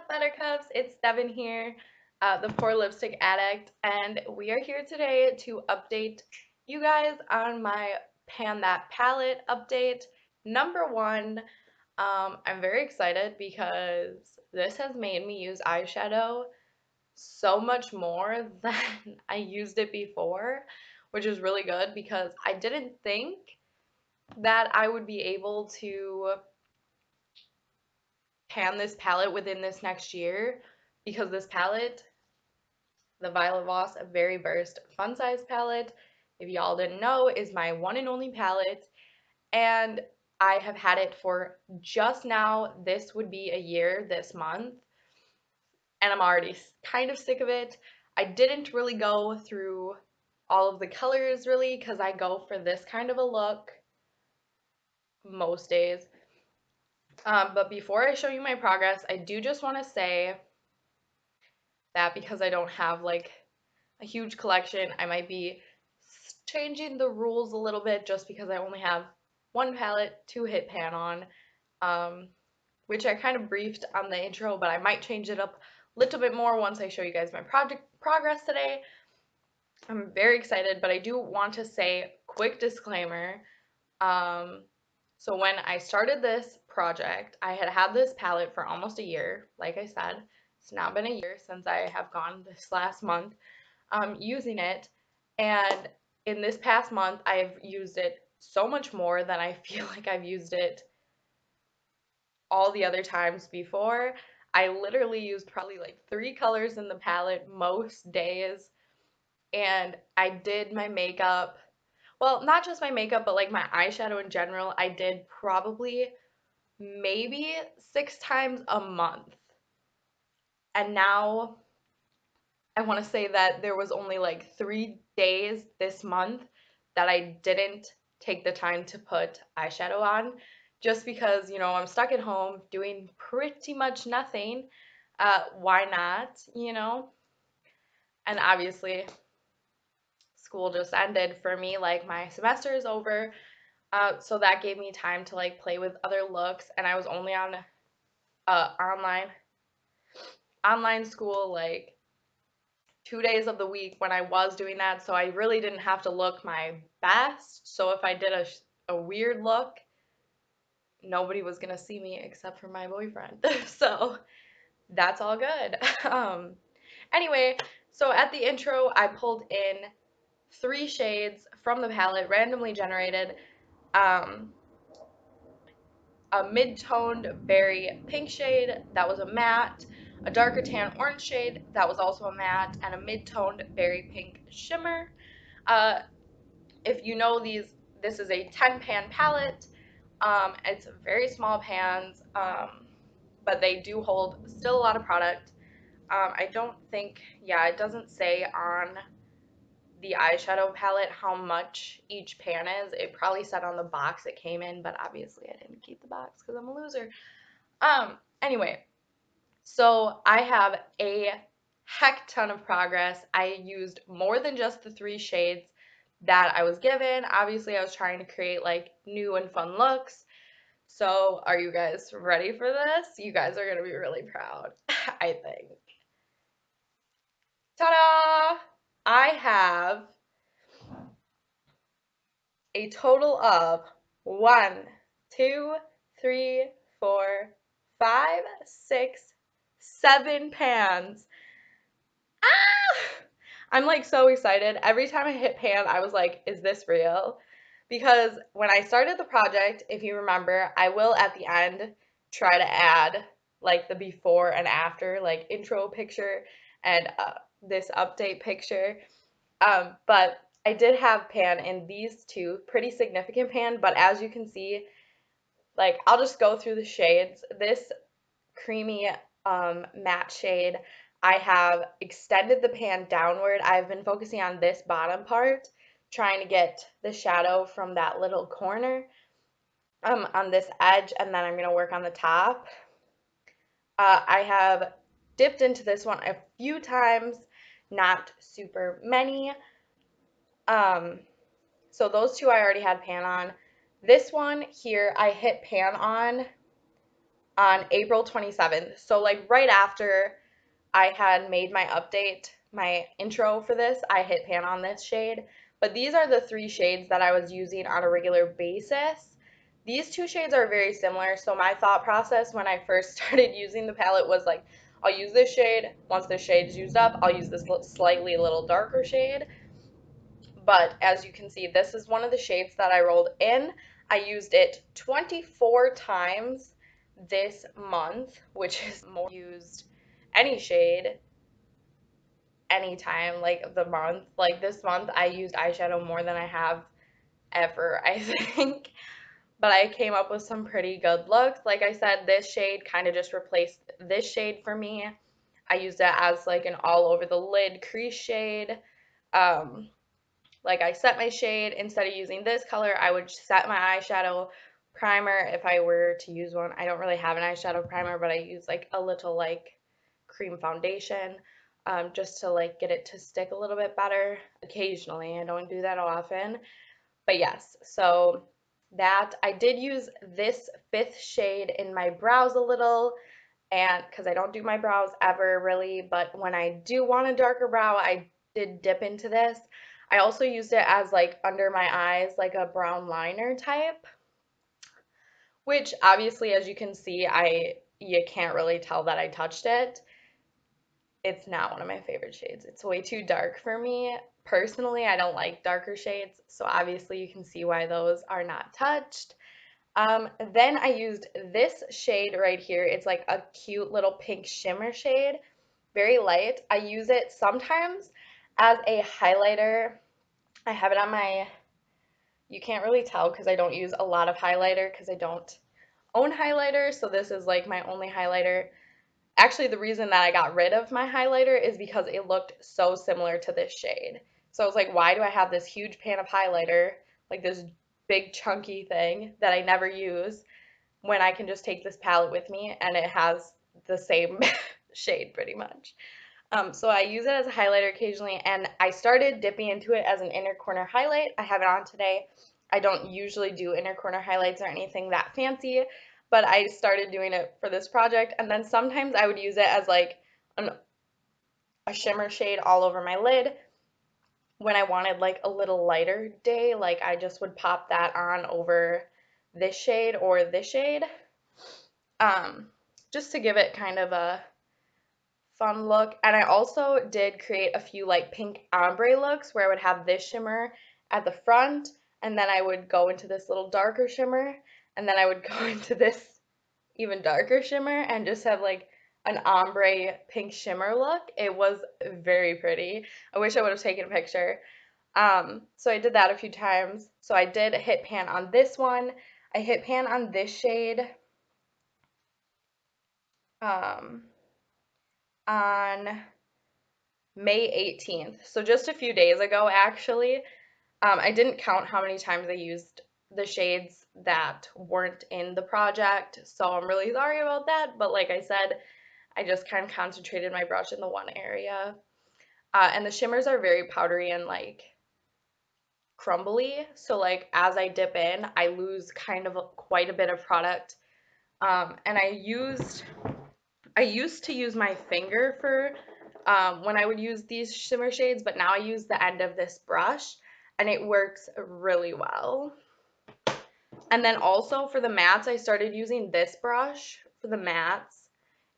up, buttercups? It's Devin here, the poor lipstick addict, and we are here today to update you guys on my Pan That Palette update. Number one, I'm very excited because this has made me use eyeshadow so much more than I used it before, which is really good because I didn't think that I would be able to pan this palette within this next year because this palette, the Violet Voss Very Burst Fun Size palette, if y'all didn't know, is my one and only palette, and I have had it for just now. This would be a year this month, and I'm already kind of sick of it. I didn't really go through all of the colors really because I go for this kind of a look most days. But before I show you my progress, I do just want to say that because I don't have like a huge collection, I might be changing the rules a little bit just because I only have one palette to hit pan on, which I kind of briefed on the intro, but I might change it up a little bit more once I show you guys my project progress today. I'm very excited, but I do want to say, quick disclaimer, so when I started this project, I had had this palette for almost a year. Like I said, it's now been a year since I have gone this last month using it. And in this past month, I've used it so much more than I feel like I've used it all the other times before. I literally used probably like 3 colors in the palette most days. And I did my makeup, well, not just my makeup, but like my eyeshadow in general, I did probably maybe 6 times a month. And now I want to say that there was only like 3 days this month that I didn't take the time to put eyeshadow on just because, I'm stuck at home doing pretty much nothing. Why not, And obviously, school just ended for me, like my semester is over. So that gave me time to like play with other looks, and I was only on online school like 2 days of the week when I was doing that, so I really didn't have to look my best. So if I did a weird look, nobody was gonna see me except for my boyfriend. So that's all good. Anyway, so at the intro, I pulled in 3 shades from the palette, randomly generated. Um, a mid-toned berry pink shade that was a matte, a darker tan orange shade that was also a matte, and a mid-toned berry pink shimmer. Uh, if you know this is a 10 pan palette. It's very small pans, but they do hold still a lot of product. I don't think, yeah, it doesn't say on the eyeshadow palette how much each pan is. It probably said on the box it came in, but obviously I didn't keep the box because I'm a loser. Anyway, so I have a heck ton of progress. I used more than just the 3 shades that I was given. Obviously, I was trying to create like new and fun looks. So, are you guys ready for this? You guys are going to be really proud, I think. Ta-da! I have a total of 1, 2, 3, 4, 5, 6, 7 pans. Ah! I'm like so excited. Every time I hit pan, I was like, is this real? Because when I started the project, if you remember, I will at the end try to add like the before and after, like intro picture and this update picture. But I did have pan in these two, pretty significant pan, but as you can see, like I'll just go through the shades. This creamy matte shade, I have extended the pan downward. I've been focusing on this bottom part, trying to get the shadow from that little corner on this edge, and then I'm going to work on the top. I have dipped into this one a few times, not super many. Um, so those two I already had pan on. This one here I hit pan on on April 27th. So like right after I had made my update, my intro for this, I hit pan on this shade. But these are the three shades that I was using on a regular basis. These two shades are very similar, so my thought process when I first started using the palette was like, I'll use this shade. Once this shade's used up, I'll use this slightly a little darker shade. But as you can see, this is one of the shades that I rolled in. I used it 24 times this month, which is more used any shade anytime like of the month. Like this month I used eyeshadow more than I have ever, I think. But I came up with some pretty good looks. Like I said, this shade kind of just replaced this shade for me. I used it as like an all over the lid crease shade. Um, like I set my shade, instead of using this color, I would set my eyeshadow primer if I were to use one. I don't really have an eyeshadow primer, but I use like a little like cream foundation just to like get it to stick a little bit better occasionally. I don't do that often. But yes, so that I did use this fifth shade in my brows a little, and because I don't do my brows ever really, but when I do want a darker brow, I did dip into this. I also used it as like under my eyes, like a brown liner type, which obviously as you can see, you can't really tell that I touched it. It's not one of my favorite shades. It's way too dark for me. Personally, I don't like darker shades, so obviously you can see why those are not touched. Then I used this shade right here. It's like a cute little pink shimmer shade, very light. I use it sometimes as a highlighter. I have it on my, you can't really tell because I don't use a lot of highlighter because I don't own highlighter, so this is like my only highlighter. Actually, the reason that I got rid of my highlighter is because it looked so similar to this shade. So I was like, why do I have this huge pan of highlighter, like this big chunky thing that I never use, when I can just take this palette with me and it has the same shade pretty much. So I use it as a highlighter occasionally, and I started dipping into it as an inner corner highlight. I have it on today. I don't usually do inner corner highlights or anything that fancy, but I started doing it for this project, and then sometimes I would use it as like a shimmer shade all over my lid when I wanted like a little lighter day. Like I just would pop that on over this shade or this shade, um, just to give it kind of a fun look. And I also did create a few like pink ombre looks where I would have this shimmer at the front, and then I would go into this little darker shimmer, and then I would go into this even darker shimmer and just have like an ombre pink shimmer look. It was very pretty. I wish I would have taken a picture. So I did that a few times. So I did hit pan on this one. I hit pan on this shade um, on May 18th. So just a few days ago, actually. I didn't count how many times I used the shades that weren't in the project, so I'm really sorry about that. But like I said, I just kind of concentrated my brush in the one area. And the shimmers are very powdery and like crumbly, so like as I dip in, I lose kind of quite a bit of product. And I used to use my finger for when I would use these shimmer shades, but now I use the end of this brush and it works really well. And then also for the mattes, I started using this brush for the mattes.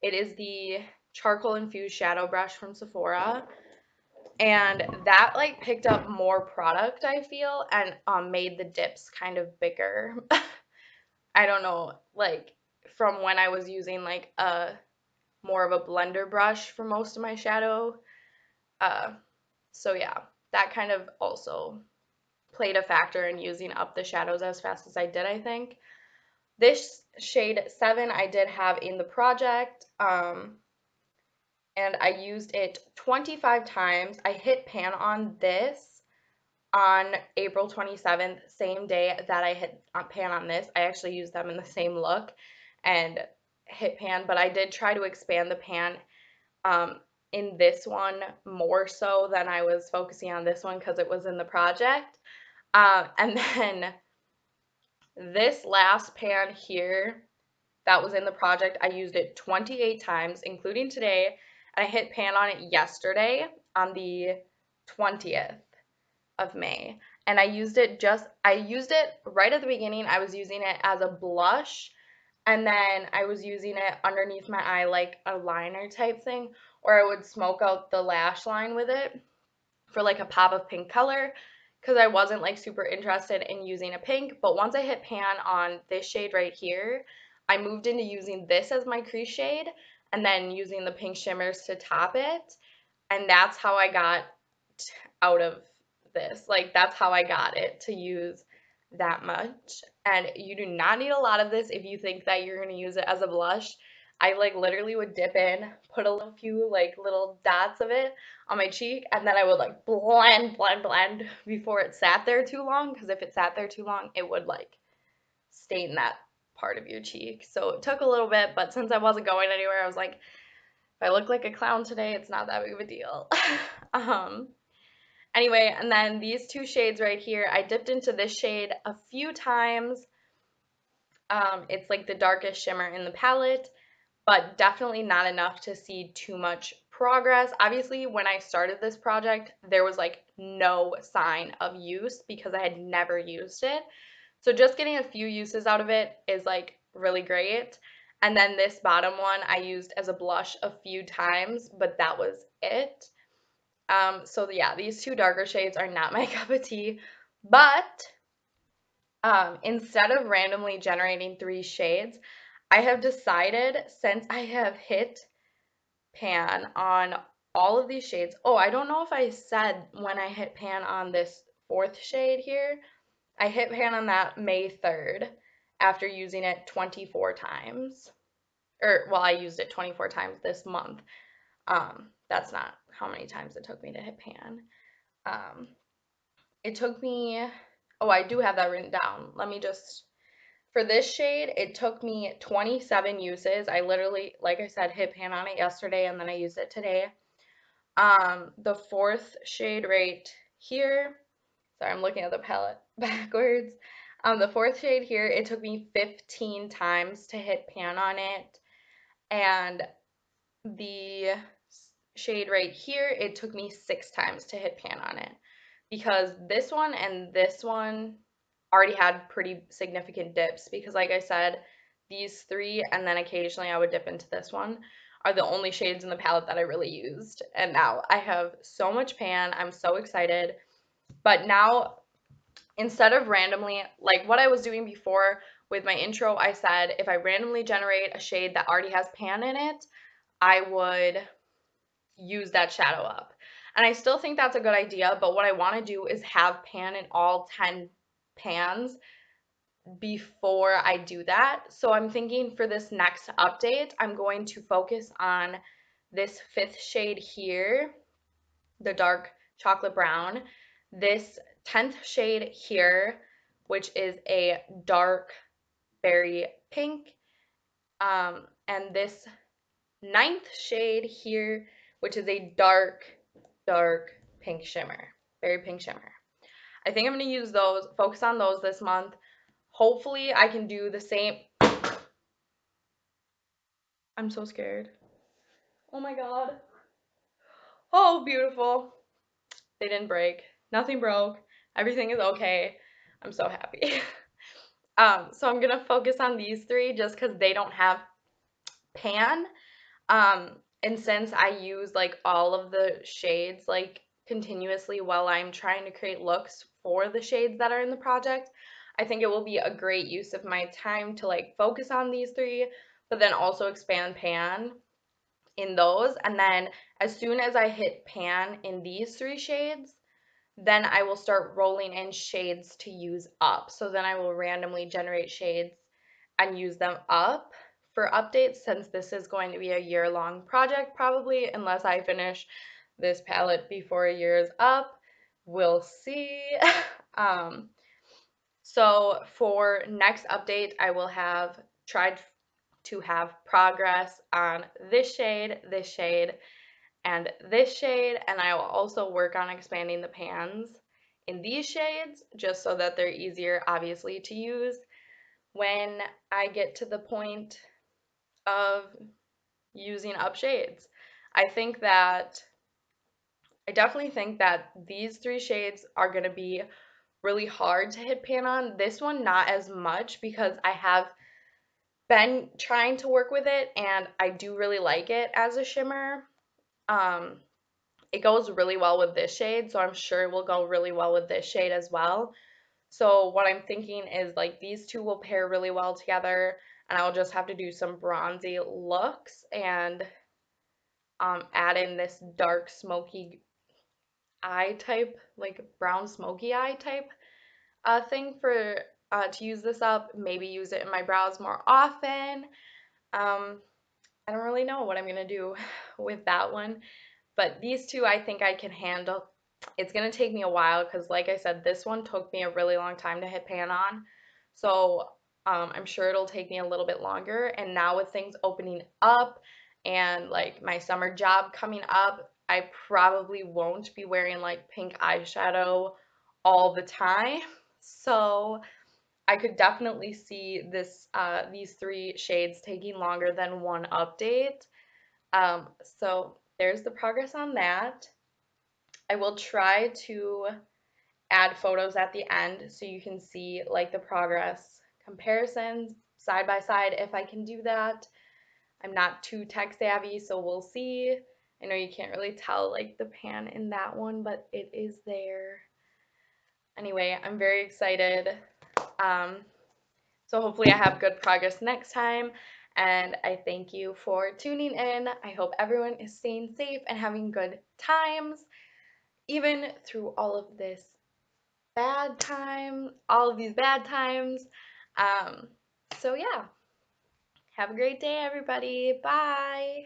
It is the charcoal infused shadow brush from Sephora. And that like picked up more product, I feel, and made the dips kind of bigger. I don't know, like from when I was using like a more of a blender brush for most of my shadow. Uh, so yeah, that kind of also played a factor in using up the shadows as fast as I did, I think. This shade 7 I did have in the project, and I used it 25 times. I hit pan on this on April 27th, same day that I hit pan on this. I actually used them in the same look and hit pan, but I did try to expand the pan um, in this one more so than I was focusing on this one because it was in the project. And then this last pan here that was in the project. I used it 28 times, including today, and I hit pan on it yesterday on the 20th of May. And I used it right at the beginning. I was using it as a blush, and then I was using it underneath my eye like a liner type thing, or I would smoke out the lash line with it for like a pop of pink color because I wasn't like super interested in using a pink. But once I hit pan on this shade right here, I moved into using this as my crease shade and then using the pink shimmers to top it. And that's how I got out of this. Like, that's how I got it to use that much. And you do not need a lot of this if you think that you're going to use it as a blush. I like literally would dip in, put a few like little dots of it on my cheek, and then I would like blend before it sat there too long, because if it sat there too long, it would like stain that part of your cheek. So it took a little bit, but since I wasn't going anywhere, I was like, if I look like a clown today, it's not that big of a deal. Anyway, and then these two shades right here, I dipped into this shade a few times. It's like the darkest shimmer in the palette, but definitely not enough to see too much progress. Obviously, when I started this project, there was like no sign of use because I had never used it. So just getting a few uses out of it is like really great. And then this bottom one I used as a blush a few times, but that was it. So yeah, these two darker shades are not my cup of tea, but instead of randomly generating 3 shades, I have decided, since I have hit pan on all of these shades. Oh, I don't know if I said when I hit pan on this 4th shade here. I hit pan on that May 3rd after using it 24 times. Well, I used it 24 times this month. That's not how many times it took me to hit pan. It took me, oh, I do have that written down. Let me just, for this shade, it took me 27 uses. I literally, like I said, hit pan on it yesterday and then I used it today. The 4th shade right here, sorry, I'm looking at the palette backwards. The 4th shade here, it took me 15 times to hit pan on it. And the shade right here, it took me 6 times to hit pan on it. Because this one and this one already had pretty significant dips, because like I said, these 3 and then occasionally I would dip into this one are the only shades in the palette that I really used. And now I have so much pan. I'm so excited. But now, instead of randomly, like what I was doing before with my intro, I said if I randomly generate a shade that already has pan in it, I would use that shadow up. And I still think that's a good idea, but what I want to do is have pan in all 10 pans before I do that. So I'm thinking for this next update, I'm going to focus on this 5th shade here, the dark chocolate brown, this 10th shade here, which is a dark berry pink, and this 9th shade here, which is a dark pink shimmer, berry pink shimmer. I think I'm going to use those, focus on those this month. Hopefully I can do the same. I'm so scared. Oh my god. Oh, beautiful. They didn't break. Nothing broke. Everything is okay. I'm so happy. So I'm going to focus on these 3 just because they don't have pan. And since I use like all of the shades like continuously while I'm trying to create looks for the shades that are in the project, I think it will be a great use of my time to like focus on these 3, but then also expand pan in those. And then as soon as I hit pan in these 3 shades, then I will start rolling in shades to use up. So then I will randomly generate shades and use them up for updates, since this is going to be a year-long project probably, unless I finish this palette before a year is up. We'll see. So for next update, I will have tried to have progress on this shade, and this shade, and I will also work on expanding the pans in these shades just so that they're easier, obviously, to use when I get to the point of using up shades. I think that I definitely think that these three shades are going to be really hard to hit pan on. This one not as much because I have been trying to work with it and I do really like it as a shimmer. Um, it goes really well with this shade, so I'm sure it will go really well with this shade as well. So what I'm thinking is like these two will pair really well together and I'll just have to do some bronzy looks and add in this dark smoky eye type, like brown smoky eye type thing for to use this up. Maybe use it in my brows more often. Um, I don't really know what I'm gonna do with that one, but these two I think I can handle. It's gonna take me a while because, like I said, this one took me a really long time to hit pan on. So I'm sure it'll take me a little bit longer. And now with things opening up and like my summer job coming up, I probably won't be wearing like pink eyeshadow all the time. So I could definitely see these three shades taking longer than one update. So there's the progress on that. I will try to add photos at the end so you can see like the progress comparisons side by side if I can do that. I'm not too tech savvy, so we'll see. I know you can't really tell like the pan in that one, but it is there. Anyway, I'm very excited. Um, so hopefully I have good progress next time. And I thank you for tuning in. I hope everyone is staying safe and having good times, even through all of these bad times. Um, so yeah, have a great day, everybody. Bye.